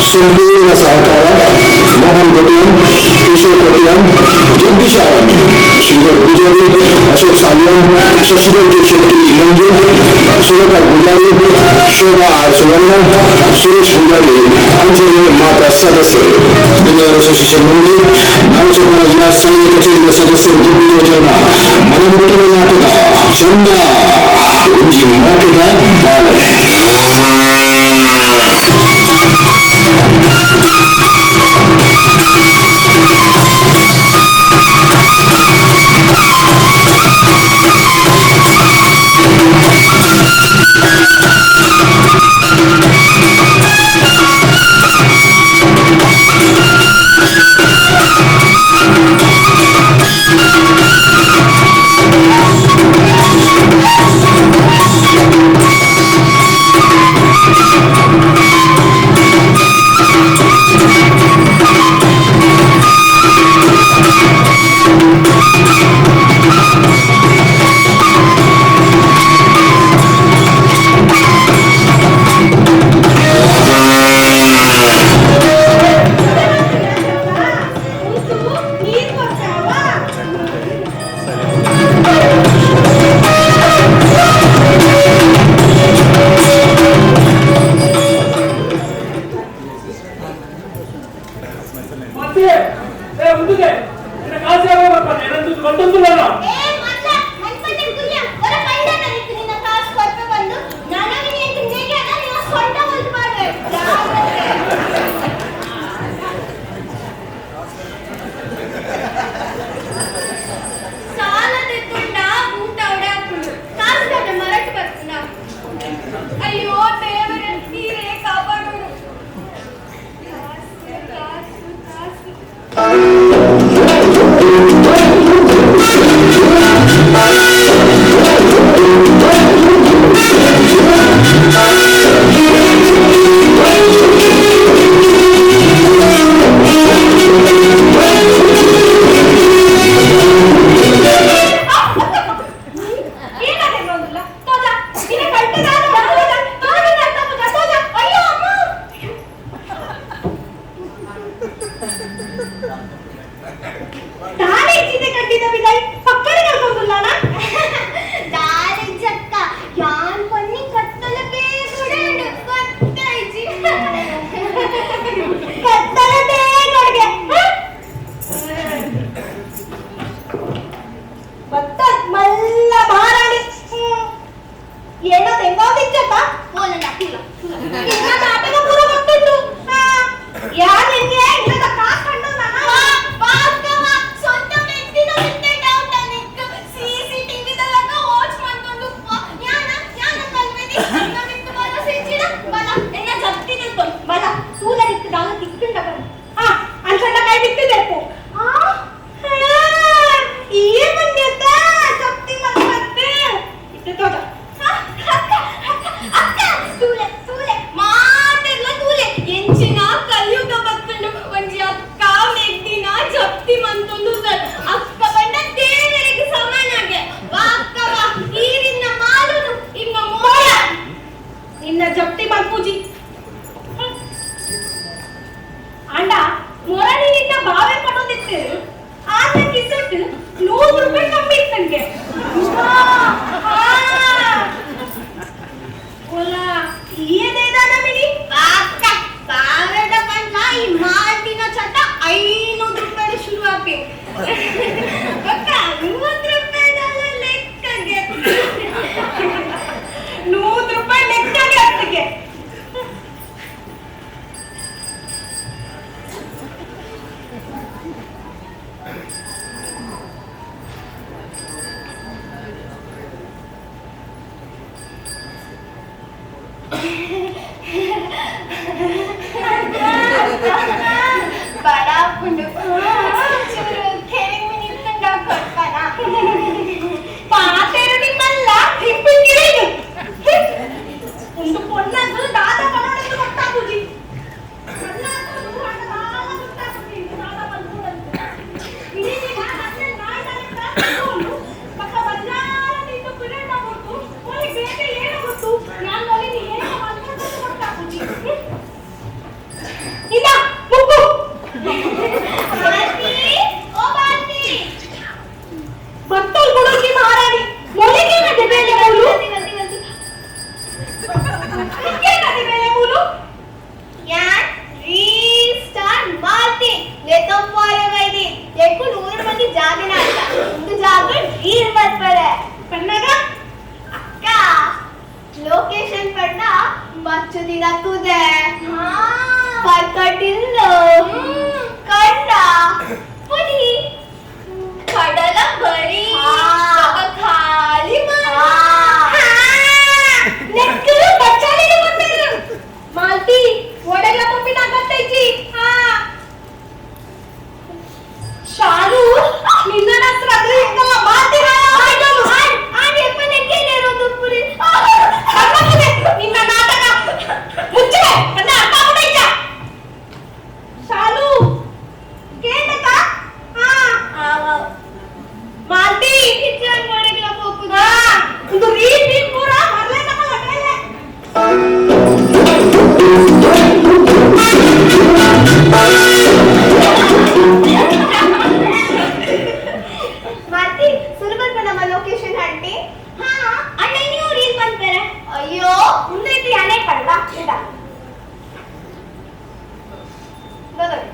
संपूर्ण सहकार मोहन कोटियन, किशोर कोटियन, जगदीश आनंद, श्रीधर गुजरी, अशोक सालियन, शशिधर शेट्टी मंजू, सुरेखा गुजारी, शोभा सुवर्ण, सुरेश गुजारी अंजली माता सदस्य बिल्डर एसोसिएशन मंडी नामचोपड़ा जिला संघ कचेरी सदस्य योजना मनमुट्टिನ ನಾಟಕ ಚಂದ ಉಂಜಿ ನಾಟಕ ಬಾಳೆ ತಪ್ಪುಂಡು ಚೂರು ಕೆರೆ ನಿಂತುಂಡ ಕೊಡ್ತಾನ ಪಾತೆರು ನಿಮ್ಮಲ್ಲ ಹಿಪ್ಪಿಗಿರೇನು ಒಂದು ಪೊನ್ನದು ದಾದ ಪಡೋಣೆಂದು ಗೊತ್ತಾಗುದಿ लोकेशन पढ़ना बच्चों दिन तुझे परकटिल्लो कंडा पुनी कड़ला बरी खाली नेक्कल बच्चाले बंदर मालती ओडगला पप्पी नागत्तैची शालू निನ್ನ ಹತ್ರ ಅದು ಹೆಂಗಲ್ಲ ಮಾತಿರಾ ಆಯ್ತು ಆಡಿ ಅಪ್ಪನೇ ಕೇಳಿರೋ ದುಪ್ಪುರಿ ನಿನ್ನ ನಾಟಕ ಮುಚ್ಚೆ ನನ್ನ ಅರ್ಥ ಮಾಡ್ತಾ ಶಾಲು ಕೇಳಕ ಮಾಲ್ತಿ ಕಿಚನ್ ಮಾಡಿಲ್ಲ ಪಪ್ಪು ಇದು ರೀತಿ ಪೂರ ಮರಲೇ ನಮ್ಮ ಲಟೇಲೆ ಮಾಲ್ತಿ ಸುಲಭ ನಮ್ಮ ಲೊಕೇಶನ್ ಆಂಟಿ ಅಣ್ಣ ನೀವು ರೀಲ್ ಬಂತಾರೆ ಅಯ್ಯೋ ಮುಂದೆ ಯಾನೇ ಪಡ್ಲ ಇಲ್ಲ ಬದಲಿ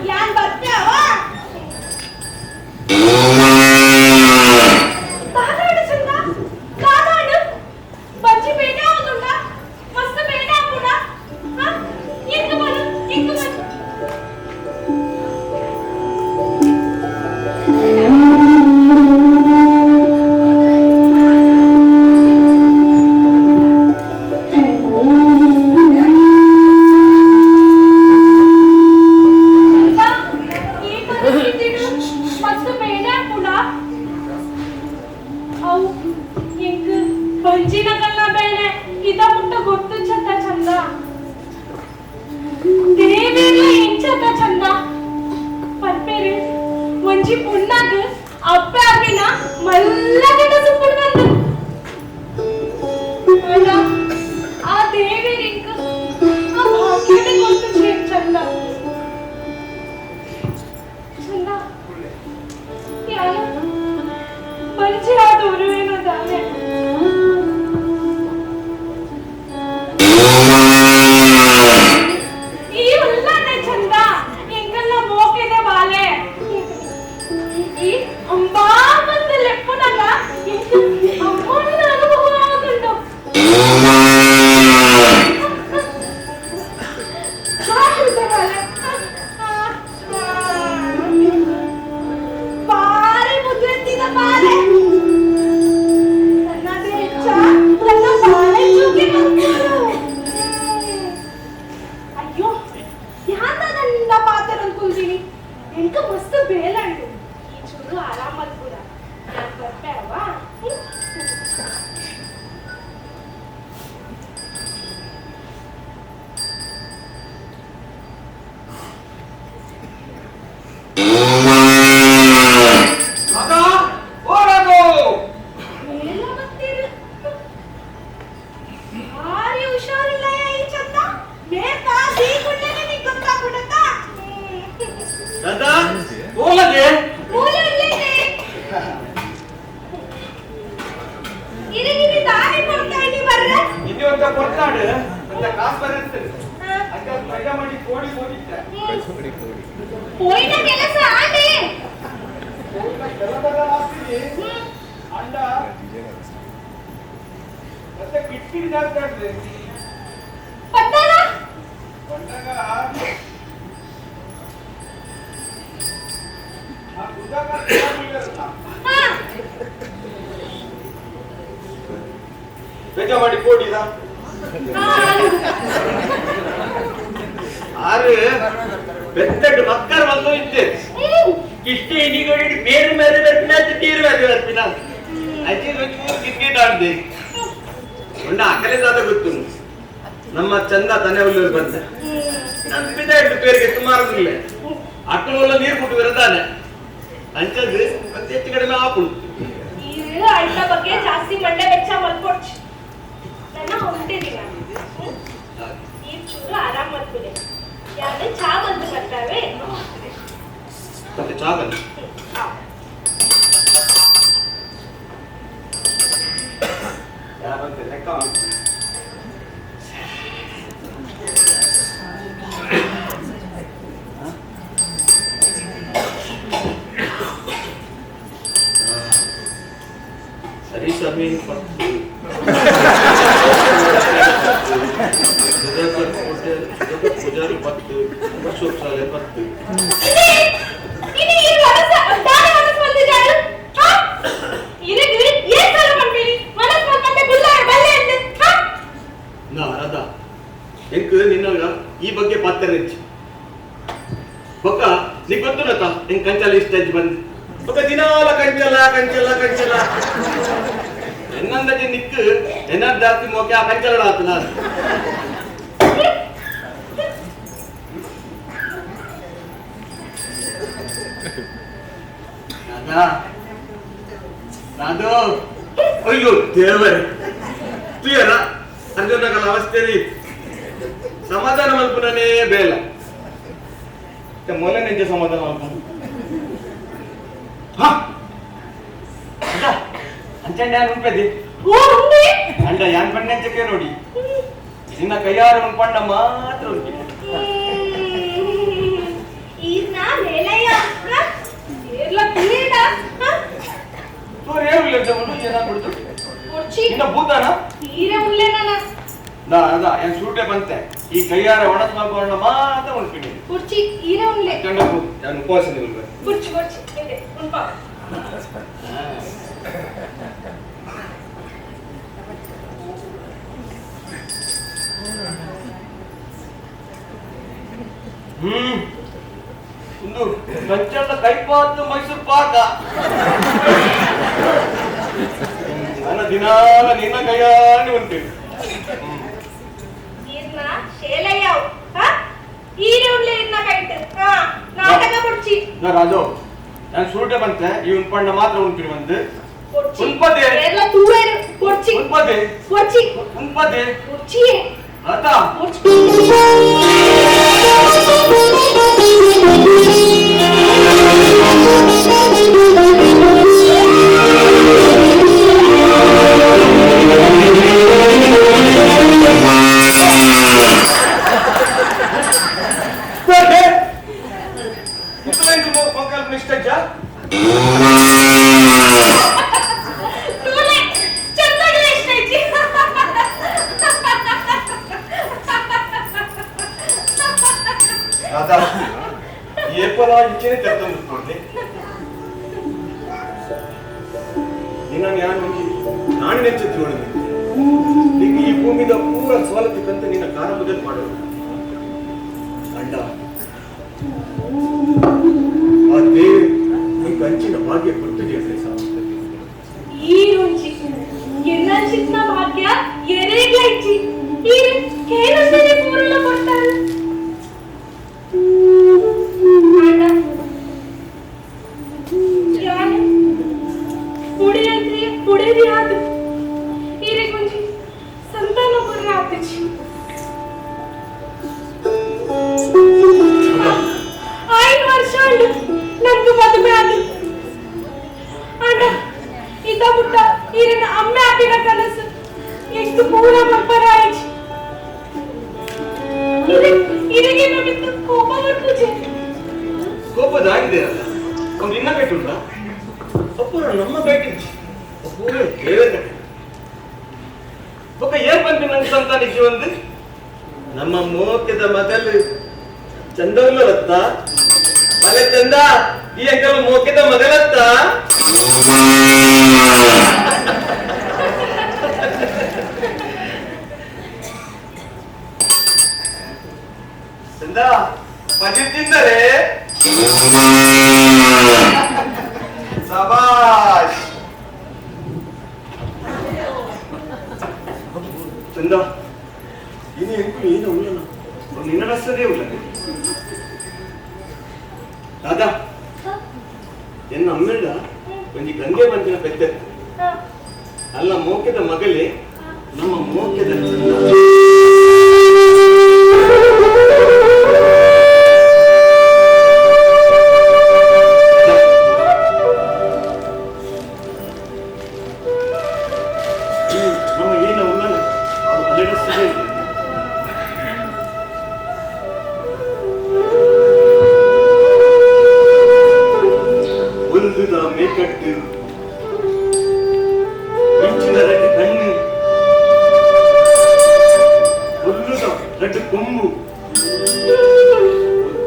ಯಾನ್ ಬರ್ತಾವ ಕಾದಾಡು ಚಂದ ಕಾದಾಡು ಬಜ್ಜಿ ಬೇಡ ಆಗುಂಡ ಮಸ್ತ್ ಬೇಡ ಆಗುಂಡ ಎಂಕ ಬರು ಬಂಜಿನ ಕಲ್ಲ ಬೇಳೆ ಇದ ಮುಟ್ಟ ಗೊತ್ತು ಚಂದ ಚಂದ ದೇವೇರ್ಲ ಎಂಚದ ಚಂದ ಪರ್ಪೇರು ಒಂಜಿ ಪುಣ್ಣಾಗ ಅಪ್ಪೆ ಅಬ್ಬಿನ ಮಲ್ಲಗಡ ಸುಪ್ಪುಡು ಬಂದು ಅಣ್ಣ ಆ ದೇವೇರಿಂಕ ಆ ಭಾಗ್ಯದ ಗೊತ್ತು ಚಂದ ಚಂದ ಯಾರು ಬಂಜಿ ಆದವರು ಏನದಾನೆ ಮಾಡಿ ಕೋಡಿದ ಆರು ಬೆತ್ತಟ್ಟು ಮಕ್ಕಳ ಬಂದು ಇದ್ದೆ ಇಷ್ಟೇ ಇಡಿಗಡಿ ಬೇರೆ ಮೇಲೆ ಬರ್ತಿನ ತೀರು ಮೇಲೆ ಬರ್ತಿನ ಅಜ್ಜಿ ಕ್ರಿಕೆಟ್ ಆಡ್ದೆ ಒಂದ ಅಕಲೇದಾದ ಗೊತ್ತು ನಮ್ಮ ಚಂದ ತನೆ ಉಳ್ಳೂರು ಬಂದ ನಾನು ಬಿದ್ದಾಯ್ತು ಪೇರಿಗೆ ಸುಮಾರು ಅಕ್ಕಳ ನೀರು ಕೊಟ್ಟು ಬರದಾನೆ ಅಂಚದು ಮತ್ತೆ ಹೆಚ್ಚು ಕಡಿಮೆ ಆಪುಳು ಅಳ್ಳ ಬಗ್ಗೆ ಜಾಸ್ತಿ ಮಂಡೆ ಬೆಚ್ಚ ಮಲ್ಕೊಡ್ಚು ನನ್ನ ಹೊಂಟಿದೀನಿ ಈ ಚೂರು ಆರಾಮ್ ಮಾಡ್ಬಿಡೆ ಯಾವ್ದು ಚಾ ಬಂದು ಬರ್ತಾವೆ ಮತ್ತೆ ಚಾ ಬಂದು ಯಾರಂತೆ ಲೆಕ್ಕ ಸರಿ ಸಮಯ ಪತ್ತು ಪೂಜಾರಿ 10 ಅಶೋಕ್ ಸಾಲೆ 10 ನಿನ್ನ ಈ ಬಗ್ಗೆ ಪಾತ್ರ ಬೊಕ್ಕ ನೀ ಗೊತ್ತುನತ್ತ ಹೆಂಗ್ ಕಂಚಲ ಇಷ್ಟ ಬಂದು ಬೊಕ್ಕ ದಿನಾಲ ಕಂಚಲ ಕಂಚಲ ಕಂಚಲ ಎನ್ನಂದಜಿ ನಿಕ್ಕು ಎನ್ನರ್ ಜಾಸ್ತಿ ಮೋಕೆ ಆ ಕಂಚಲ ಆತನ ನಾದು ಅಯ್ಯೋ ದೇವರೇ ತುಯರ ಅಂಜನಗಲ ಅವಸ್ಥೆಯಲ್ಲಿ ಸಮಾಧಾನ ಮಲ್ಪುನೇ ಬೇಲ ಮೊಲ ನಿಜ ಸಮಾಧಾನ ಮಲ್ಪು ಅಂಚಂಡ ಯಾನ್ ಉಂಪದಿ ಅಂಡ ಯಾನ್ ಪಣ್ಣೆಂಚಕ್ಕೆ ನೋಡಿ ನಿನ್ನ ಕೈಯಾರ ಉಂಪಣ್ಣ ಮಾತ್ರ ಉಂಟು ಈ ಬಂತೆ ಈ ಕೈಯಾರ ಒಣಸ್ ಮಾಡ್ಕೊಂಡ ಮಾತ್ರ ಉಣ್ಪಿನಿ ಕುರ್ಚಿ ಈರೆ ಉಣ್ಲೆ ಕಂಡಕು ನಾನು ಉಪವಾಸ ನಿಲ್ವೆ ಕುರ್ಚಿ ಇದೆ ಉಣ್ಪ ಒಂದು ಕಂಚದ ಕೈಪಾತು ಮೈಸೂರು ಪಾಕ ನನ್ನ ದಿನಾಲ ನಿನ್ನ ಕೈಯಾನೆ ಉಂಟೇನು ಇದನ್ನ ಶೇಲಯ್ಯಾವ್ ಈರೆ ಉಣ್ಲೆ ಇದನ್ನ ಕೈಟ್ ನಾಟಕ ಕುರ್ಚಿ ನಾ ರಾಜು ನಾನು ಸುರುಟೆ ಬಂತೆ ಈ ಉಣ್ಪಣ್ಣ ಮಾತ್ರ ಉಣ್ಪಿರಿ ಬಂದು ಉಣ್ಪದೆ ಎಲ್ಲ ತೂವೇರು ಕುರ್ಚಿ ಉಣ್ಪದೆ ಕುರ್ಚಿ ಉಣ್ಪದೆ ಕುರ್ಚಿ ಆತ ನಾನು ನೆಚ್ಚೆತ್ತಿ ನೋಡಿದೆ ಈ ಭೂಮಿದ ಪೂರ ಸವಲತ್ತಿದ್ದಂತೆ ನಿನ್ನ ಕಾರ ಮೊದಲು ಮಾಡೋದು ಅಂಡ ಆ ದೇವಿ ಈ ಕಂಚಿನ ಭಾಗ್ಯ ಕೊಟ್ಟಿದೆಯಲ್ಲ ಈ ರುಚಿ ಎನ್ನಚಿತ್ನ ಭಾಗ್ಯ ಎರೆಗ್ಲೈಚಿ ಈ ಕೇಳಸದೆ ಪೂರ್ಣ ಕೊಡ್ತಾರೆ ಅಂಡ ಯಾನೆ पुढे आद हिरे गुंजी संतान बरं आताची 5 ವರ್ಷ ನಂಗೆ ಮದುವೆ ಆಗಿ ಅಂಡ ಇದ ಮುಟ್ಟ ಹಿರಿನ ಅಮ್ಮೆ ಆಪಿನ ಕನಸು ಎಷ್ಟು ಪೂರ ಮಪ್ಪರಾಯಿಸಿ ಹಿರಿಗೆ ನಮ್ಮಿಂದ ಕೋಪ ಮಾಡ್ಪೂಜೆ ಕೋಪದಾಗಿದೆ ಅಲ್ಲ ಅವ್ನು ಇನ್ನ ಬೇಟುಂಡ ಅಪ್ಪುರ ನಮ್ಮ ಬೇಟಿಂಚಿ ಪೂರ ದೇವರ ಒಕ್ಕ ಏನ್ ಬಂತು ನನ್ನ ಸಂತಾನಕ್ಕೆ ಒಂದು ನಮ್ಮ ಮೋಕ್ಯದ ಮಗಲು ಚಂದವಲ್ಲತ್ತ ಮಲೆ ಚಂದ ಈ ಅಂಕಲ್ ಮೋಕ್ಯದ ಮಗಲತ್ತ ಚಂದ ಪಜಿರ್ ತಿಂದರೆ ಸಬಾಷ್ ಚಂದ ಇನ್ನು ಎಂಟು ಏನು ಉಳ್ಳಲ್ಲ ನಿನ್ನ ರಸದೇ ಉಳ್ಳ ರಾಧಾ ಎನ್ನ ಅಮ್ಮೆಲ್ಲ ಒಂದು ಗಂಗೆ ಬಂದಿನ ಪೆದ್ದ ಅಲ್ಲ ಮೋಕ್ಯದ ಮಗಳೇ ನಮ್ಮ ಮೋಕ್ಯದ ಚಂದ ಮೇಕಟ್ಟು ಮಿಂಚಿನ ರೆಡ್ ಕಣ್ಣು ಹುಲ್ಲುದ ರೆಡ್ ಕೊಂಬು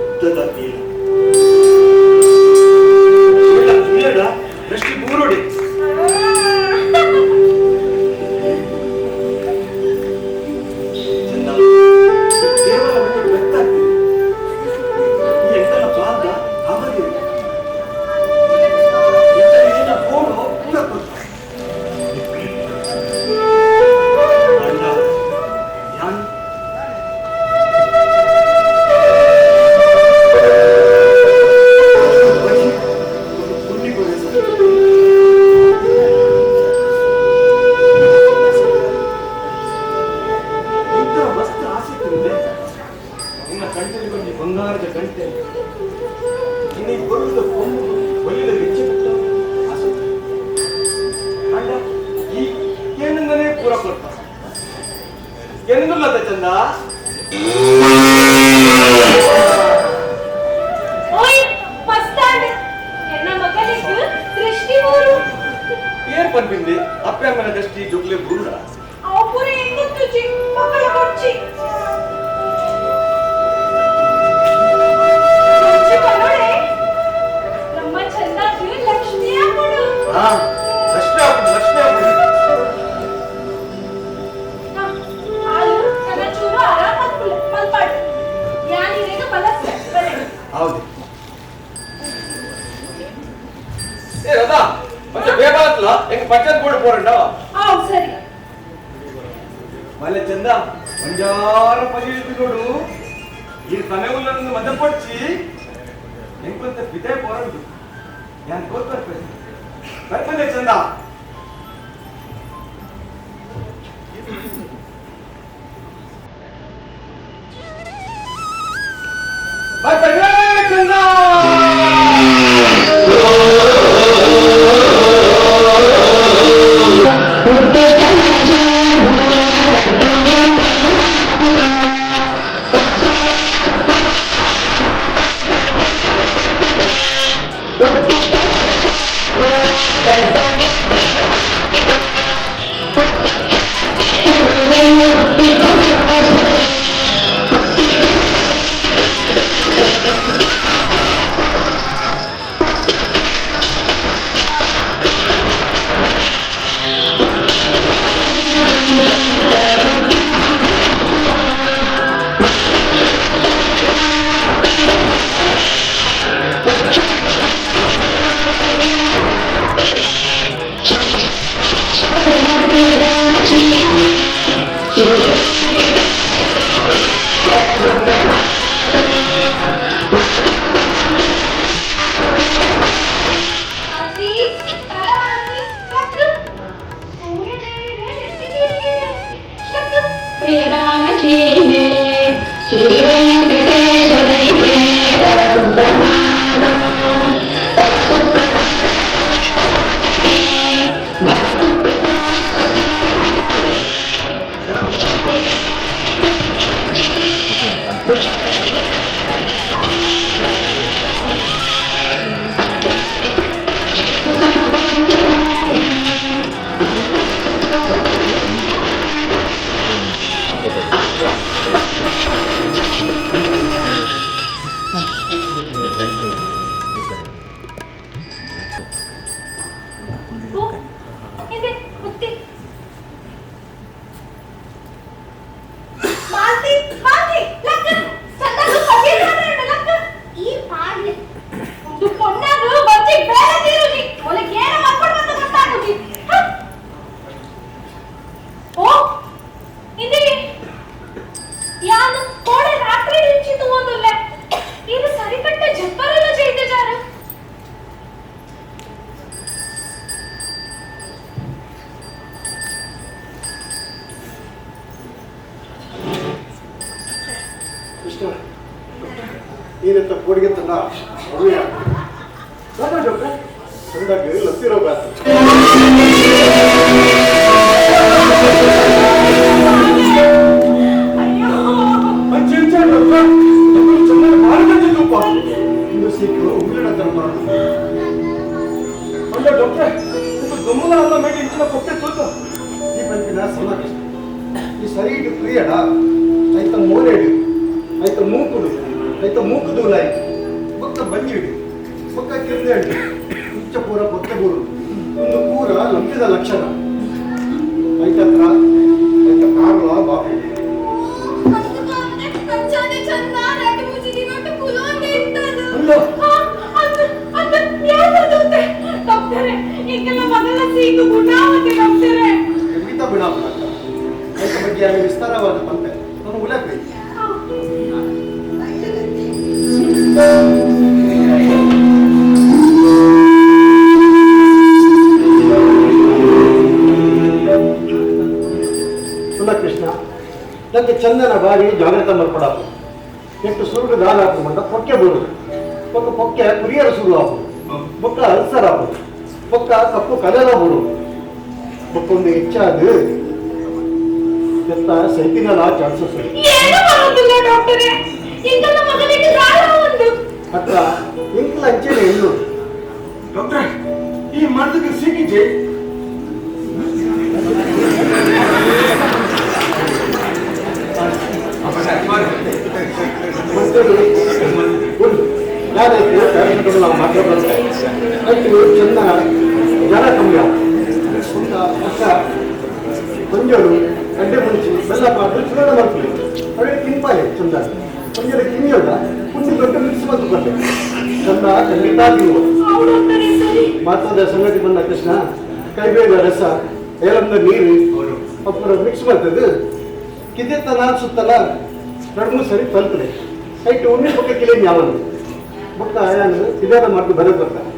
ಉದ್ದದ ತೀರ ದೃಷ್ಟಿ ಬೂರುಡೆ ಕೇವಲ ಒಂದು ಬೆತ್ತಾಗ್ತದೆ ಈ ಎಂಟಲ ಪಾದ ಅವರಿಗೆ ಬಂಗಾರದ ಗಂಟೆ ಇನ್ನು ಬರುವುದ ಕೊಂಬು ಒಳ್ಳೆಯ ಹೆಚ್ಚು ಅಂಡ ಈ ಕೇಂದ್ರನೇ ಪೂರ ಕೊಡ್ತ ಕೇಂದ್ರಲ್ಲದ ಚಂದ ಏರ್ ಪನ್ಪಿಂದೆ ಅಪ್ಪೆ ಅಮ್ಮನ ದೃಷ್ಟಿ ಜೊಗ್ಲೆ ಬೂರ ಅಪ್ಪುರೆ ಎಂಗುತ್ತುಚಿ ಮಕ್ಕಳ ಕೊಚ್ಚಿ ಹೌದು. ಏ ರಾಧಾ ಮತ್ತೆ ಬೇಗ ಆತ್ಲ ಹೆಂಗ ಪಂಚಾಯತ್ ಬೋರ್ಡ್ போறேன்டா. ಸರಿ. ಮಲೆ ಚಂದ ಒಂಜಾರ ಪಜಿಲ್ತಿ ನೋಡು ಈ ಸಮಯವನ್ನು ಮಧ್ಯಪಡಿಸಿ ಎಂಕೊಂತ ಬಿದೆ போறது. ಯಾನ್ ಕೋತ್ ಬರ್ಪನೆ ಚಂದ. ಬರ್ಪನೆ ಚಂದ. ಏನಂತ ಕೋಡಿಗೆ ತನ್ನ ಚಂದಾಗಿ ಲತ್ತಿರೋ ಬಾತು ಇಂದು ಸೀಕ್ರು ಉಂಗಿನ ಧರ್ಮ ಅಂದ್ರೆ ಡಾಕ್ಟ್ರೆ ಗಮ್ಮಲ ಅಲ್ಲ ಮೇಲೆ ಇಂಚಿನ ಕೊಟ್ಟೆ ತೋತ ಈ ಬಂದಿನ ಸಮಾಕೃಷ್ಣ ಈ ಸರಿಗೆ ಪ್ರಿಯಡ ಆಯ್ತ ಮೋರೆಡು ಆಯ್ತ ಮೂಕುಡು ಆಯ್ತ ಮೂಕು ದೂಲಾಯಿ ಬೊಕ್ಕ ಬಂಜಿಡು ಬೊಕ್ಕ ಕಿರ್ದೇಡು ಉಚ್ಚ ಪೂರ ಬೊಕ್ಕ ಬೂರು ಒಂದು ಪೂರ ಲಂಬಿದ ಲಕ್ಷಣ ಆಯ್ತತ್ರ ಆಯ್ತ ಕಾರ್ಲ ಬಾಪು ವಿಸ್ತಾರವಾದ ಪಂತೆ ನಾನು ಉಲ್ಲೇಖ ಕೃಷ್ಣ ನಂಗೆ ಚಂದನ ಬಾರಿ ಜಾಗ್ರತ ಮಲ್ಪಡಾಪು ಎಷ್ಟು ಸುರುಡು ದಾನ ಹಾಕು ಮಂಡ ಪೊಕ್ಕೆ ಬರುದು ಪೊಕ್ಕ ಪೊಕ್ಕೆ ಕುರಿಯರ ಸುರು ಹಾಕು ಪೊಕ್ಕ ಅಲ್ಸರ್ ಹಾಕು ಪೊಕ್ಕ ಕಪ್ಪು ಕಲೆಲ ಬರು ಪೊಕ್ಕೊಂದು ಹೆಚ್ಚಾದ ಎತ್ತ ಸೈತಿನಲ್ಲ ಚಾನ್ಸಸ್ ಅತ್ತ ಇಂಕ್ಲ ಅಂಚೆನೆ ಇನ್ನು ಡಾಕ್ಟ್ರೆ ಈ ಮರದಕ್ಕೆ ಸಿಕ್ಕಿಜೆ ನಾವು ಮಾತಾಡ್ತಾರೆ ಚಂದ ಜನ ಕಮ್ಮಿ ಅಕ್ಕ ಮಂಜಳು ಗಡ್ಡೆ ಮುಂಚಿ ಬೆಲ್ಲ ಪಾತ್ರೆ ಚೂರಣ ಮಾಡ್ತೀವಿ ಅವಳಿಗೆ ತಿಂಪಾಲೆ ಚಂದ ಒಂದಿನ ಕಿವಿಯೋಗ ಪುಣ್ಯ ದೊಡ್ಡ ಮಿಕ್ಸ್ ಬಂದು ಬಂದೆ ಚಂದ ಖಂಡಿತ ತಿನ್ನುವ ಹೌದು ಅಂತಾರೆ ಸರಿ. ಮಾತಾದ ಸಂಗತಿ ಬಂದ ಕೃಷ್ಣ ಕೈಬೇಗ ರಸ ಏಲಂದ ನೀರು ಅಪ್ಪರ ಮಿಕ್ಸ್ ಮಾಡ್ತದೆ ಕಿದ್ದೆತ್ತ ನಾನು ಸುತ್ತಲ್ಲ 2-3 ಸರಿ ತಲುಪದೆ ಸೈಟ್ ಉಣ್ಣೆ ಪಕ್ಕ ಕಿಲೆ ಯಾವನು ಬೊಕ್ಕ ನಾನು ಇದಾದ ಮಾಡಿ ಬರೋದು ಬರ್ತಾನೆ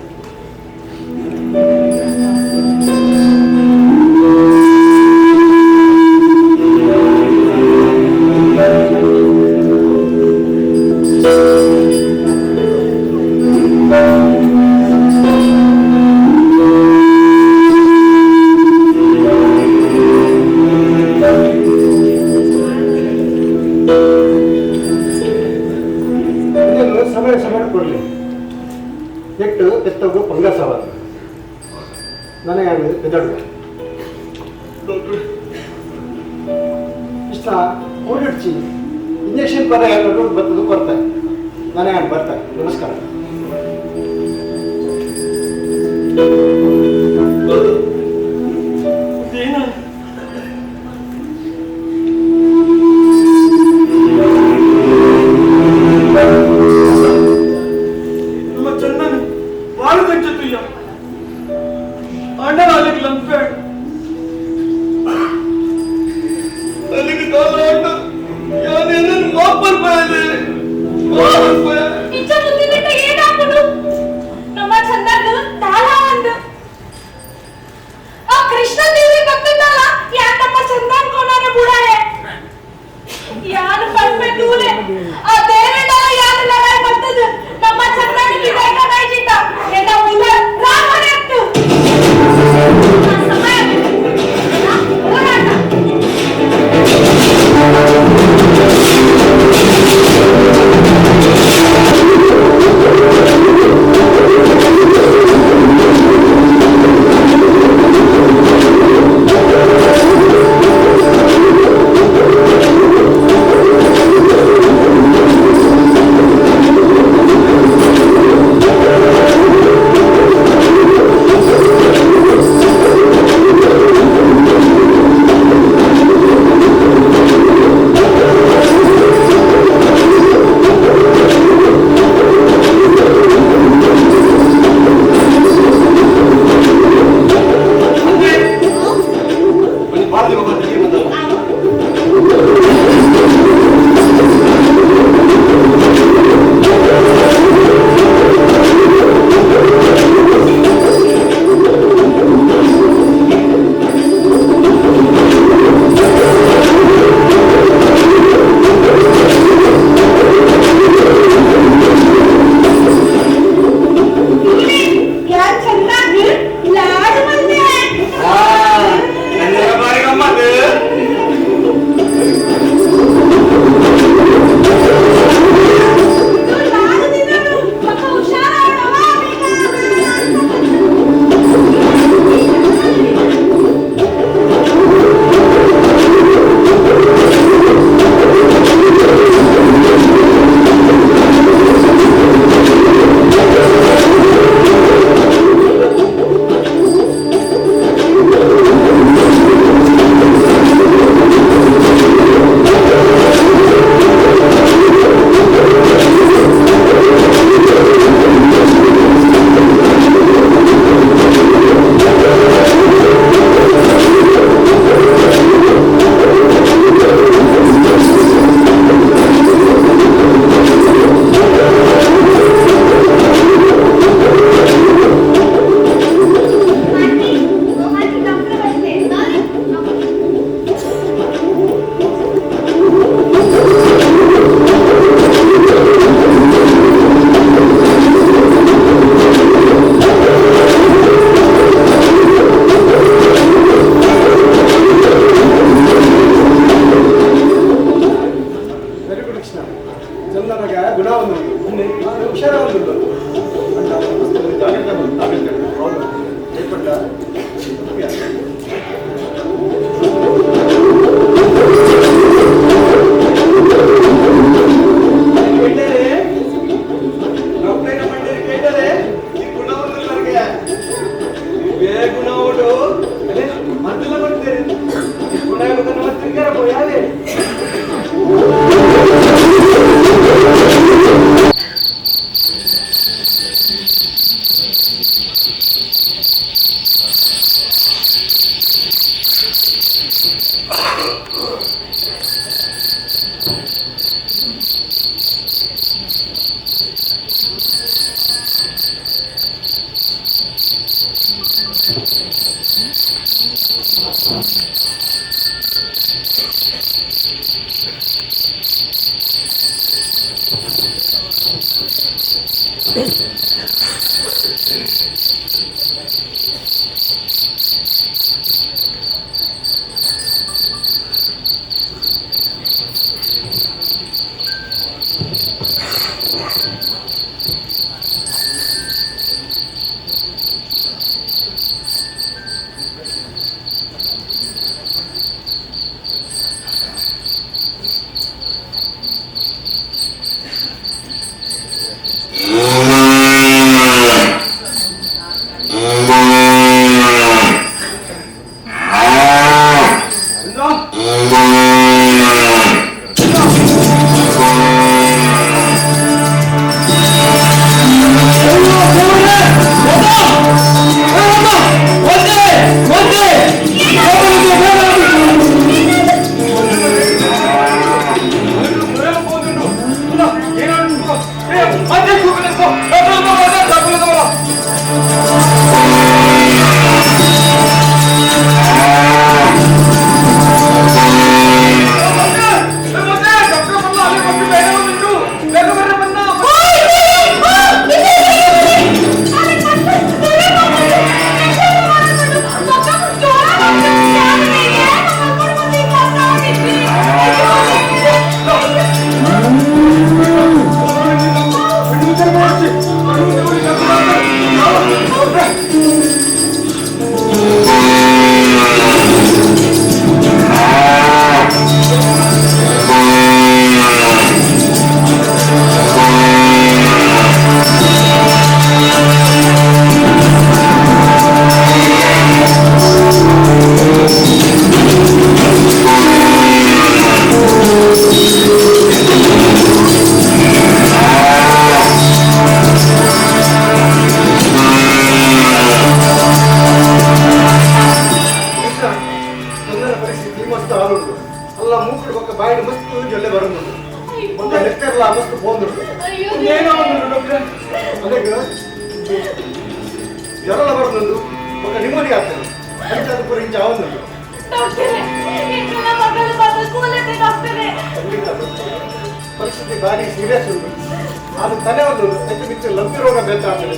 ಸಮಯ ಸಮಯ ಕೊಡಲಿ ಎಟ್ಟು ಎತ್ತಗು ಪಂಗಸವ ನನಗೆ ಅದು ಎದಡು ಇಷ್ಟ ಓಡಿಡ್ಚಿ ಇಂಜೆಕ್ಷನ್ ಪರ ಯಾರು ಬರ್ತದು ಬರ್ತಾರೆ ನನಗೆ ಬರ್ತಾರೆ ನಮಸ್ಕಾರ ನಿಜ ಬುದ್ಧಿ ಬಿಟ್ಟು ಏನೋ ಪರಿಸ್ಥಿತಿ ಭಾರಿ ಸೀರಿಯಸ್ ಉಂಟು. ಅದು ತಲೆ ಒಂದು ಹೆಚ್ಚು ಲಂಪಿ ರೋಗ ಬೇಕಾಗ್ತದೆ.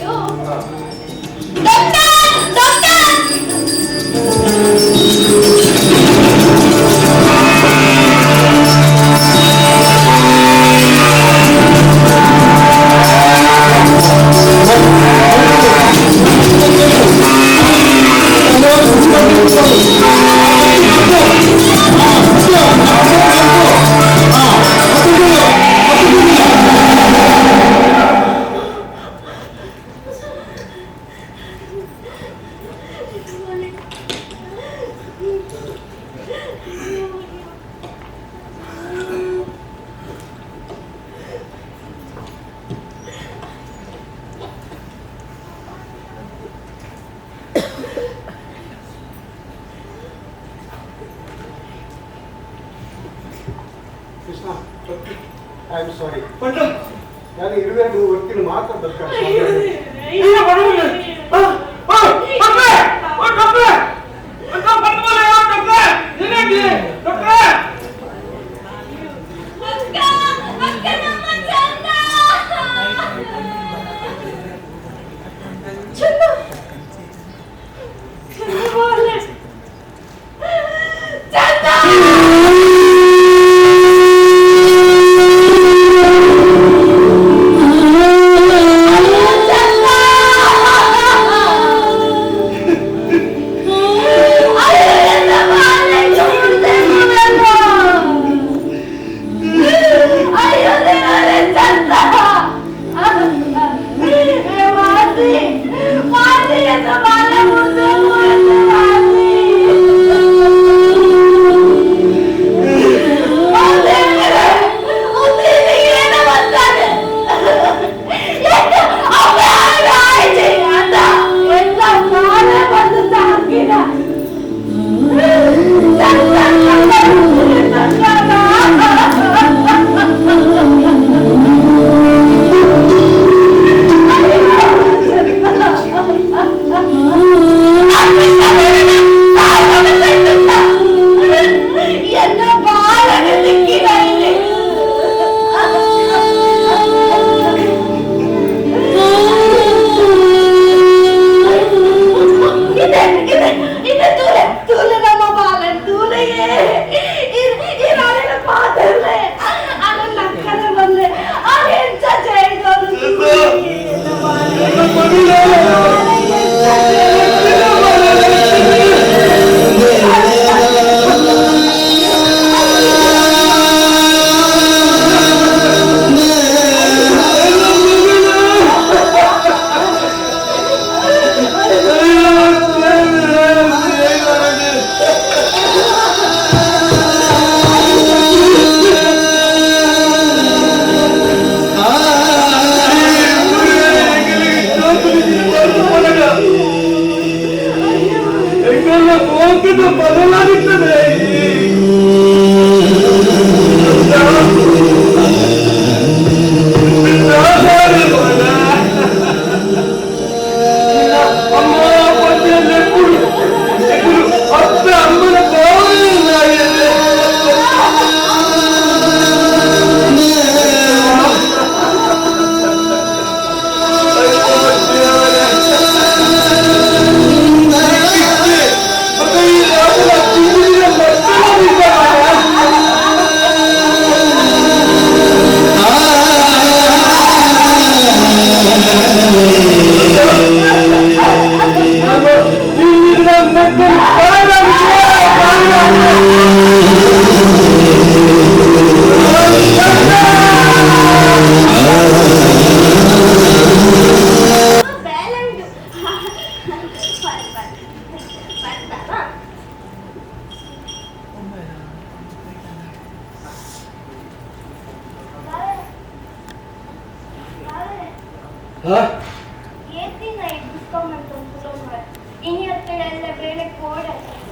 Krishna, I am sorry. ನಾನು ಇರುವೆರಡು ಹೊತ್ತಿನ ಮಾತ್ರ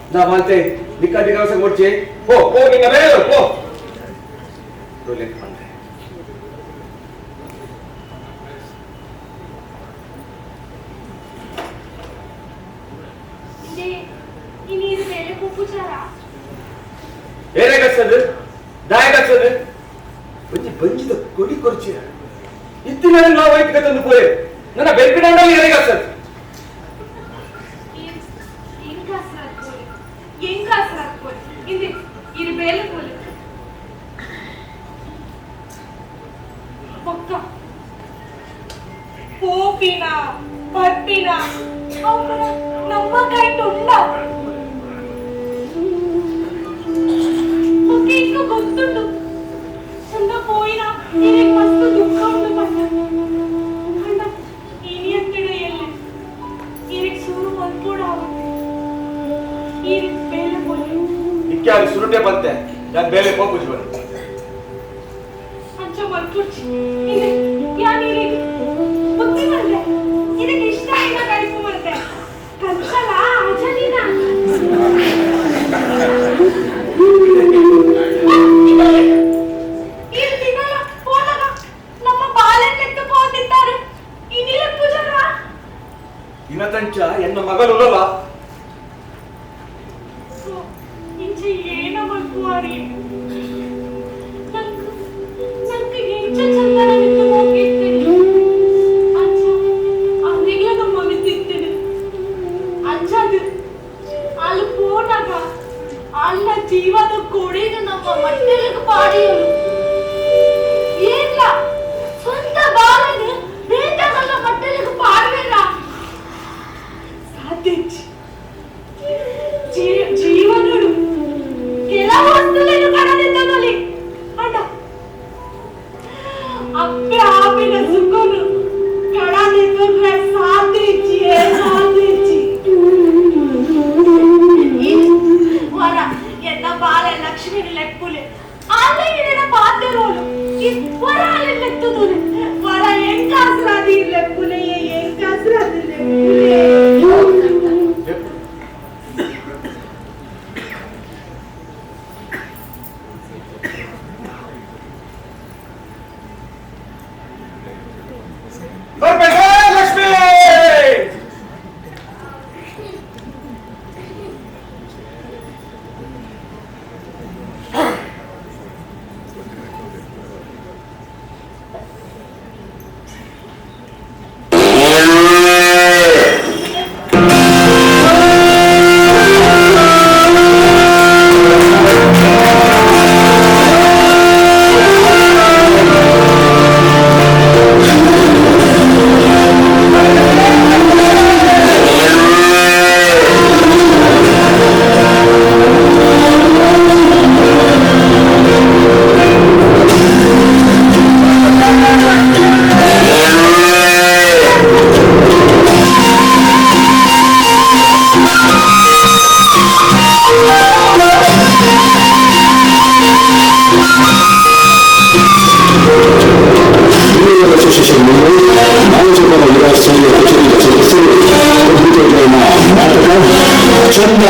Na mante, dikkat sa ngurce. Po, minga belo, po. Tulit mante. ini ಇದು ಬೇಳೆ ಕುಪ್ಪುಚಾರ ಏನಾಗತ್ತದು ದಾಯಗತ್ತದು ಒಂಜಿ ಬಂಜಿದ ಕೊಡಿ ಕೊರ್ಚಿರ ಇತ್ತಿನ ನಾವು ವೈದ್ಯಕ ತಂದು ಪೋಯೆ ನನ್ನ ಬೆಲ್ಪಿಡಂಡ ಏನಾಗತ್ತದು ಹೆಂಗ ಹಾಕ್ಬೋದು ಇದು ಇದು ಬೇಳೆ ಕೋಲಿ ಪಕ್ಕ ಪೋಪಿನ ಪರ್ಪಿನ ಅವರ ನಮ್ಮ ಕೈಟ್ ಉಂಡ ಓಕೆ ఇంకా ಗೊತ್ತುಂಟು ಚಂದ పోయినా ಇದಕ್ಕೆ ಮಸ್ತ್ ದುಃಖ ಉಂಟು ಪಟ್ಟ ಅಣ್ಣ ಇನಿ ಅಂತಿಡ ಎಲ್ಲಿ ಇದಕ್ಕೆ ಸುರು ಮಲ್ಪೋಡ ಇದಕ್ಕೆ ಬೇಳೆ ಕೋಲಿ ಇಕ್ಕಾಗಿ ಸುರುಟೆ ಬಂತೆ ನಾನು ಬೇಳೆ ಹೋಗುಜ್ ಬರ ಅಂಚ ಮಲ್ಪುಡ್ಚಿ ಇದು ಯಾನಿರಿ ಬುದ್ಧಿ ಮಾಡ್ದೆ ಇದಕ್ಕೆ ಇಷ್ಟ ಇಲ್ಲ ಕೈಪು ಮಾಡ್ದೆ ಕಂಚಲ ಅಜನಿನ ಇದು ದಿನಲ್ಲ ಹೋದಾಗ ನಮ್ಮ ಬಾಲೆನ್ ಎತ್ತುಕೋತಿದ್ದಾರೆ ಇನಿಲ ಪೂಜಾರ ಇನತಂಚ ಎನ್ನ ಮಗಲುಲಲ ಇಂಚ ಏನ ಮಲ್ಪುವಾರಿ ನಂಗೆ ಇಂಚ ಚಂದನ ಬಿಟ್ಟು ಹೋಗಿದ್ದೀನಿ ಅಂಚ ಅಲ್ಲಿಗೆ ನಮ್ಮ ಬಿತ್ತಿದ್ದೀನಿ ಅಂಚದು ಅಲ್ಲಿ ಪೋನಾಗ ಅಲ್ಲ ಜೀವದ ಕೊಡಿದು ನಮ್ಮ ಮಟ್ಟಲಿಗೆ ಪಾಡಿಯಲು ಏನ್ಲ ಸ್ವಂತ ಬಾಲನು ಬೇಟಗಲ್ಲ ಮಟ್ಟಲಿಗೆ ಪಾಡ್ಬೇಡ ಸಾಧ್ಯ ನಾಯಕರ ಯುವ ಸಂಘ ಕಚೇರಿಯ ಸದಸ್ಯರು ಪ್ರಸ್ತುತಪಡಿಸಿದ ನಾಟಕ ಚಂದ